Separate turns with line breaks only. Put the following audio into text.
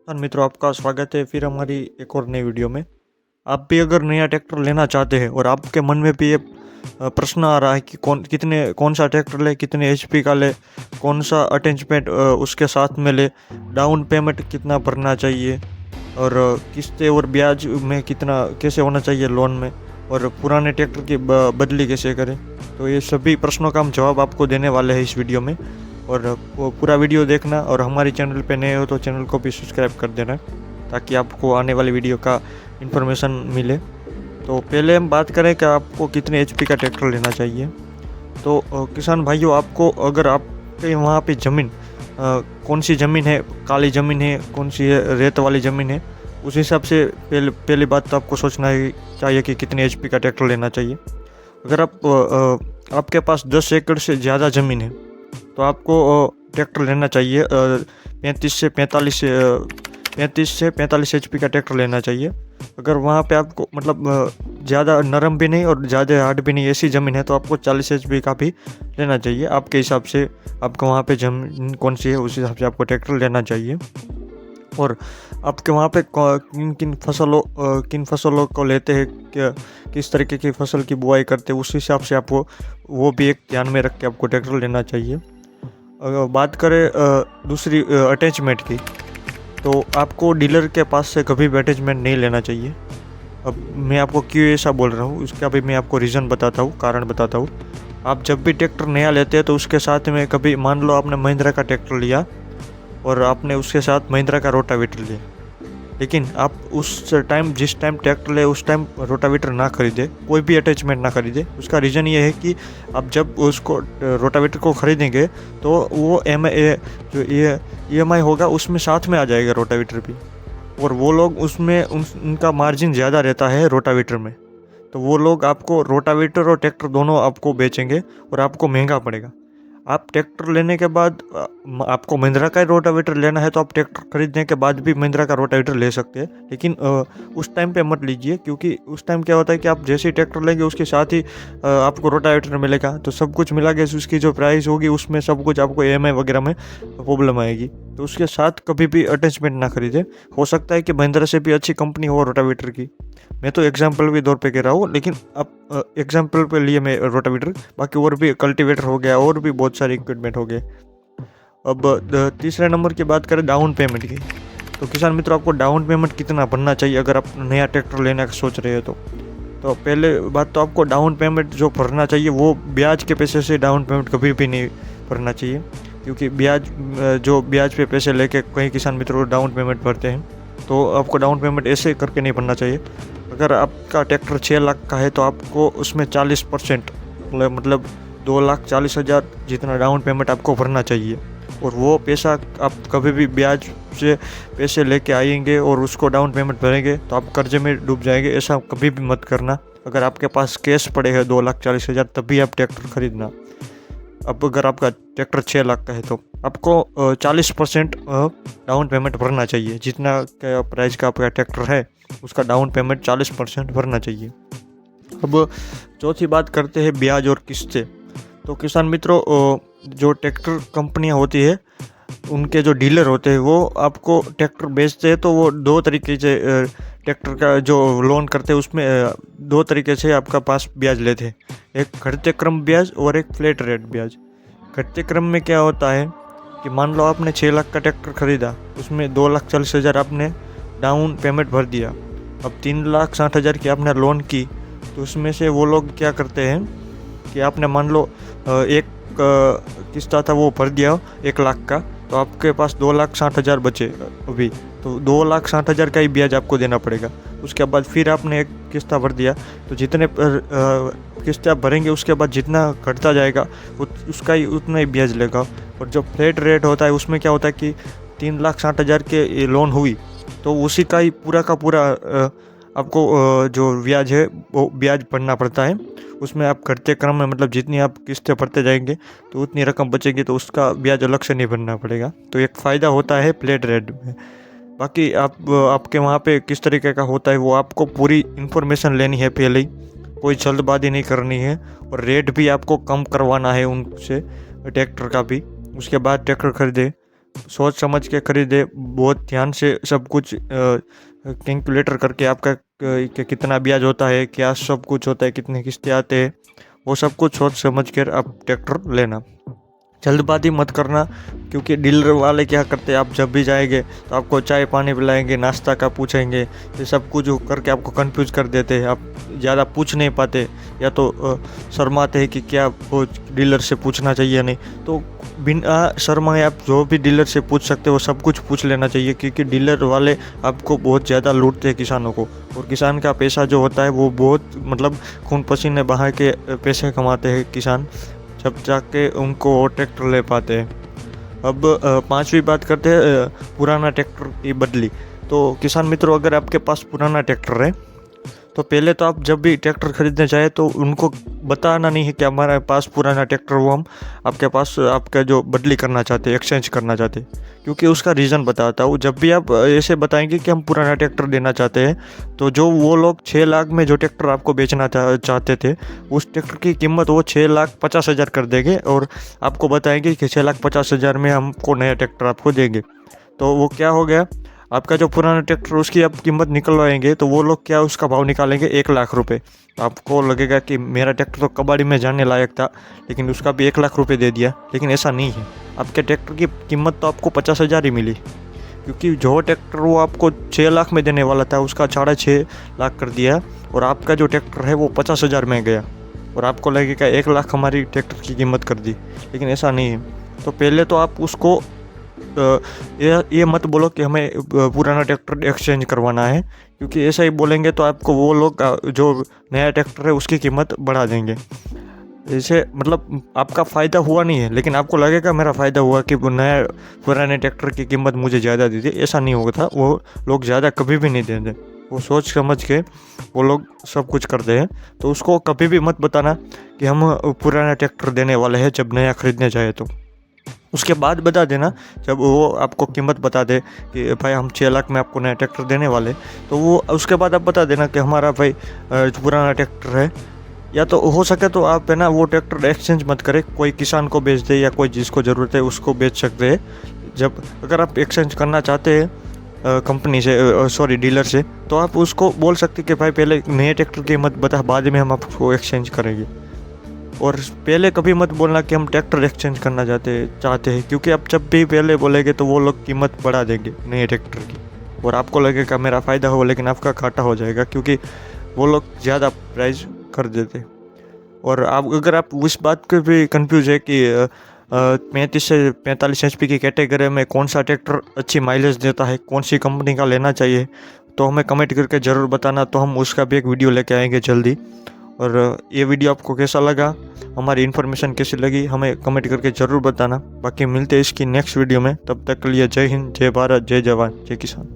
नमस्कार मित्रों, आपका स्वागत है फिर हमारी एक और नई वीडियो में। आप भी अगर नया ट्रैक्टर लेना चाहते हैं और आपके मन में भी ये प्रश्न आ रहा है कि कौन सा ट्रैक्टर ले, कितने एचपी का ले, कौन सा अटैचमेंट उसके साथ में ले, डाउन पेमेंट कितना भरना चाहिए और किस्तें और ब्याज में कितना कैसे होना चाहिए लोन में, और पुराने ट्रैक्टर की बदली कैसे करें, तो ये सभी प्रश्नों का हम जवाब आपको देने वाले हैं इस वीडियो में। और वो पूरा वीडियो देखना, और हमारे चैनल पे नए हो तो चैनल को भी सब्सक्राइब कर देना ताकि आपको आने वाली वीडियो का इन्फॉर्मेशन मिले। तो पहले हम बात करें कि आपको कितने एचपी का ट्रैक्टर लेना चाहिए। तो किसान भाइयों, आपको अगर आपके वहाँ पे ज़मीन कौन सी ज़मीन है, काली ज़मीन है, कौन सी है रेत वाली ज़मीन है, उस हिसाब से पहली बात तो आपको सोचना चाहिए कि कितने एचपी का ट्रैक्टर लेना चाहिए। अगर आपके पास 10 एकड़ से ज़्यादा ज़मीन है तो आपको ट्रैक्टर लेना चाहिए 35 से 45 एचपी का ट्रैक्टर लेना चाहिए। अगर वहाँ पे आपको मतलब ज़्यादा नरम भी नहीं और ज़्यादा हार्ड भी नहीं, ऐसी ज़मीन है, तो आपको 40 एचपी का भी लेना चाहिए। आपके हिसाब से आपको वहाँ पे ज़मीन कौन सी है उस हिसाब से आपको ट्रैक्टर लेना चाहिए। और आपके वहाँ पे किन फसलों को लेते हैं, किस तरीके की फसल की बुआई करते हैं, उस हिसाब से आपको वो भी एक ध्यान में रख के आपको ट्रैक्टर लेना चाहिए। अगर बात करें दूसरी अटैचमेंट की, तो आपको डीलर के पास से कभी भी अटैचमेंट नहीं लेना चाहिए। अब मैं आपको क्यों ऐसा बोल रहा हूँ, उसका भी मैं आपको रीज़न बताता हूँ, कारण बताता हूँ। आप जब भी ट्रैक्टर नया लेते हैं तो उसके साथ में कभी मान लो आपने महिंद्रा का ट्रैक्टर लिया और आपने उसके साथ महिंद्रा का रोटावेटर लिया, लेकिन आप जिस टाइम ट्रैक्टर ले उस टाइम रोटावेटर ना खरीदे, कोई भी अटैचमेंट ना खरीदे। उसका रीज़न ये है कि आप जब उसको रोटावेटर को खरीदेंगे तो वो EMI होगा उसमें साथ में आ जाएगा रोटावेटर भी, और वो लोग उसमें उनका मार्जिन ज़्यादा रहता है रोटावेटर में, तो वो लोग आपको रोटावेटर और ट्रैक्टर दोनों आपको बेचेंगे और आपको महंगा पड़ेगा। आप ट्रैक्टर लेने के बाद आपको महिंद्रा का रोटावेटर लेना है तो आप ट्रैक्टर खरीदने के बाद भी महिंद्रा का रोटावेटर ले सकते हैं, लेकिन उस टाइम पे मत लीजिए, क्योंकि उस टाइम क्या होता है कि आप जैसे ही ट्रैक्टर लेंगे उसके साथ ही आपको रोटावेटर मिलेगा, तो सब कुछ मिला के उसकी जो प्राइस होगी उसमें सब कुछ आपको EMI वगैरह में प्रॉब्लम आएगी। तो उसके साथ कभी भी अटैचमेंट ना खरीदे। हो सकता है कि महिंद्रा से भी अच्छी कंपनी हो रोटावेटर की, मैं तो एग्जाम्पल के तौर पे कह रहा हूँ, लेकिन आप एग्जाम्पल पे लिए मैं रोटावेटर, बाकी और भी कल्टीवेटर हो गया और भी बहुत सारे इक्विपमेंट हो गए। अब तीसरे नंबर की बात करें डाउन पेमेंट की, तो किसान मित्रों, आपको डाउन पेमेंट कितना भरना चाहिए अगर आप नया ट्रैक्टर लेने का सोच रहे हो तो पहले बात तो आपको डाउन पेमेंट जो भरना चाहिए वो ब्याज के पैसे से डाउन पेमेंट कभी भी नहीं भरना चाहिए, क्योंकि ब्याज पे पैसे लेके कई किसान मित्रों डाउन पेमेंट भरते हैं, तो आपको डाउन पेमेंट ऐसे करके नहीं भरना चाहिए। अगर आपका ट्रैक्टर 6 लाख का है तो आपको उसमें 40% मतलब 2,40,000 जितना डाउन पेमेंट आपको भरना चाहिए, और वो पैसा आप कभी भी ब्याज से पैसे लेके आएंगे और उसको डाउन पेमेंट भरेंगे तो आप कर्जे में डूब जाएंगे। ऐसा कभी भी मत करना। अगर आपके पास कैश पड़े हैं 2,40,000 तभी आप ट्रैक्टर खरीदना। अब अगर आपका ट्रैक्टर 6 लाख का है तो आपको 40% डाउन पेमेंट भरना चाहिए। जितना प्राइस का आपका ट्रैक्टर है उसका डाउन पेमेंट 40% भरना चाहिए। अब चौथी बात करते हैं ब्याज और किस्तें। तो किसान मित्रों, जो ट्रैक्टर कंपनियां होती है उनके जो डीलर होते हैं वो आपको ट्रैक्टर बेचते हैं, तो वो दो तरीके से ट्रैक्टर का जो लोन करते हैं उसमें 2 तरीके से आपका पास ब्याज लेते हैं, एक घटते क्रम ब्याज और एक फ्लैट रेट ब्याज। घटते क्रम में क्या होता है कि मान लो आपने 6 लाख का ट्रैक्टर खरीदा, उसमें 2,40,000 आपने डाउन पेमेंट भर दिया। अब 3,60,000 की आपने लोन की, तो उसमें से वो लोग क्या करते हैं कि आपने मान लो एक किस्ता था वो भर दिया 1 लाख का, तो आपके पास 2,60,000 बचे अभी, तो 2,60,000 का ही ब्याज आपको देना पड़ेगा। उसके बाद फिर आपने एक किस्ता भर दिया, तो जितने किस्तें आप भरेंगे उसके बाद जितना घटता जाएगा उसका ही उतना ही ब्याज लेगा। और जो फ्लैट रेट होता है उसमें क्या होता है कि 3,60,000 के लोन हुई तो उसी का ही पूरा का पूरा आपको जो ब्याज है वो ब्याज भरना पड़ता है। उसमें आप घटते क्रम में मतलब जितनी आप किस्तें भरते जाएंगे तो उतनी रकम बचेगी, तो उसका ब्याज अलग से नहीं भरना पड़ेगा। तो एक फ़ायदा होता है फ्लैट रेट में। बाकी आपके वहाँ पे किस तरीके का होता है वो आपको पूरी इन्फॉर्मेशन लेनी है पहले ही, कोई जल्दबाजी नहीं करनी है, और रेट भी आपको कम करवाना है उनसे ट्रैक्टर का भी। उसके बाद ट्रैक्टर खरीदे। सोच समझ के खरीदे, बहुत ध्यान से सब कुछ कैलकुलेटर करके आपका कितना ब्याज होता है, क्या सब कुछ होता है, कितने किस्तें आते हैं, वो सब कुछ सोच समझ कर आप ट्रैक्टर लेना। जल्दबाजी मत करना, क्योंकि डीलर वाले क्या करते हैं, आप जब भी जाएंगे तो आपको चाय पानी पिलाएंगे, नाश्ता का पूछेंगे, ये सब कुछ करके आपको कंफ्यूज कर देते हैं। आप ज़्यादा पूछ नहीं पाते, या तो शर्माते हैं कि क्या वो डीलर से पूछना चाहिए नहीं। तो बिना शर्माए आप जो भी डीलर से पूछ सकते हो सब कुछ पूछ लेना चाहिए, क्योंकि डीलर वाले आपको बहुत ज़्यादा लूटते हैं किसानों को। और किसान का पैसा जो होता है वो बहुत मतलब खून पसीने बहा के पैसे कमाते हैं किसान, जब जाके उनको वो ट्रैक्टर ले पाते हैं। अब पांचवी बात करते हैं पुराना ट्रैक्टर की बदली। तो किसान मित्रों, अगर आपके पास पुराना ट्रैक्टर है तो पहले तो आप जब भी ट्रैक्टर खरीदने जाए तो उनको बताना नहीं है कि हमारे पास पुराना ट्रैक्टर, वो हम आपके पास आपका जो बदली करना चाहते हैं, एक्सचेंज करना चाहते हैं, क्योंकि उसका रीज़न बताता हूँ। जब भी आप ऐसे बताएंगे कि हम पुराना ट्रैक्टर देना चाहते हैं, तो जो वो लोग 6 लाख में जो ट्रैक्टर आपको बेचना चाहते थे, उस ट्रैक्टर की कीमत वो 6,50,000 कर देंगे, और आपको बताएंगे कि 6,50,000 में हमको नया ट्रैक्टर आपको देंगे। तो वो क्या हो गया, आपका जो पुराना ट्रैक्टर उसकी आप कीमत निकलवाएंगे तो वो लोग क्या उसका भाव निकालेंगे 1,00,000 रुपये। आपको लगेगा कि मेरा ट्रैक्टर तो कबाड़ी में जाने लायक था, लेकिन उसका भी 1,00,000 रुपये दे दिया। लेकिन ऐसा नहीं है, आपके ट्रैक्टर की कीमत तो आपको 50,000 ही मिली, क्योंकि जो ट्रैक्टर वो आपको 6 लाख में देने वाला था उसका 6.5 लाख कर दिया, और आपका जो ट्रैक्टर है वो 50,000 में गया, और आपको लगेगा 1,00,000 हमारी ट्रैक्टर की कीमत कर दी। लेकिन ऐसा नहीं है। तो पहले तो आप उसको ये मत बोलो कि हमें पुराना ट्रैक्टर एक्सचेंज करवाना है, क्योंकि ऐसा ही बोलेंगे तो आपको वो लोग जो नया ट्रैक्टर है उसकी कीमत बढ़ा देंगे। इससे मतलब आपका फ़ायदा हुआ नहीं है, लेकिन आपको लगेगा मेरा फ़ायदा हुआ कि वो नया पुराने ट्रैक्टर की कीमत मुझे ज़्यादा दी थी। ऐसा नहीं होगा था, वो लोग ज़्यादा कभी भी नहीं देते, वो सोच समझ के वो लोग सब कुछ करते हैं। तो उसको कभी भी मत बताना कि हम पुराना ट्रैक्टर देने वाले हैं जब नया खरीदने जाए। तो उसके बाद बता देना, जब वो आपको कीमत बता दे कि भाई हम 6 लाख में आपको नया ट्रैक्टर देने वाले, तो वो उसके बाद आप बता देना कि हमारा भाई पुराना ट्रैक्टर है। या तो हो सके तो आप है ना वो ट्रैक्टर एक्सचेंज मत करें, कोई किसान को बेच दे या कोई जिसको ज़रूरत है उसको बेच सकते हैं। जब अगर आप एक्सचेंज करना चाहते हैं कंपनी से, सॉरी डीलर से, तो आप उसको बोल सकते कि भाई पहले नए ट्रैक्टर की कीमत बता, बाद में हम आपको एक्सचेंज करेंगे। और पहले कभी मत बोलना कि हम ट्रैक्टर एक्सचेंज करना चाहते हैं, क्योंकि आप जब भी पहले बोलेंगे तो वो लोग कीमत बढ़ा देंगे नए ट्रैक्टर की, और आपको लगेगा मेरा फ़ायदा हो, लेकिन आपका घाटा हो जाएगा, क्योंकि वो लोग ज़्यादा प्राइस कर देते। और आप अगर आप उस बात के भी कंफ्यूज है कि 35 से 45 HP की कैटेगरी में कौन सा ट्रैक्टर अच्छी माइलेज देता है, कौन सी कंपनी का लेना चाहिए, तो हमें कमेंट करके ज़रूर बताना, तो हम उसका भी एक वीडियो लेके आएंगे जल्दी। और ये वीडियो आपको कैसा लगा, हमारी इन्फॉर्मेशन कैसी लगी, हमें कमेंट करके ज़रूर बताना। बाकी मिलते हैं इसकी नेक्स्ट वीडियो में, तब तक के लिए जय हिंद, जय भारत, जय जवान, जय किसान।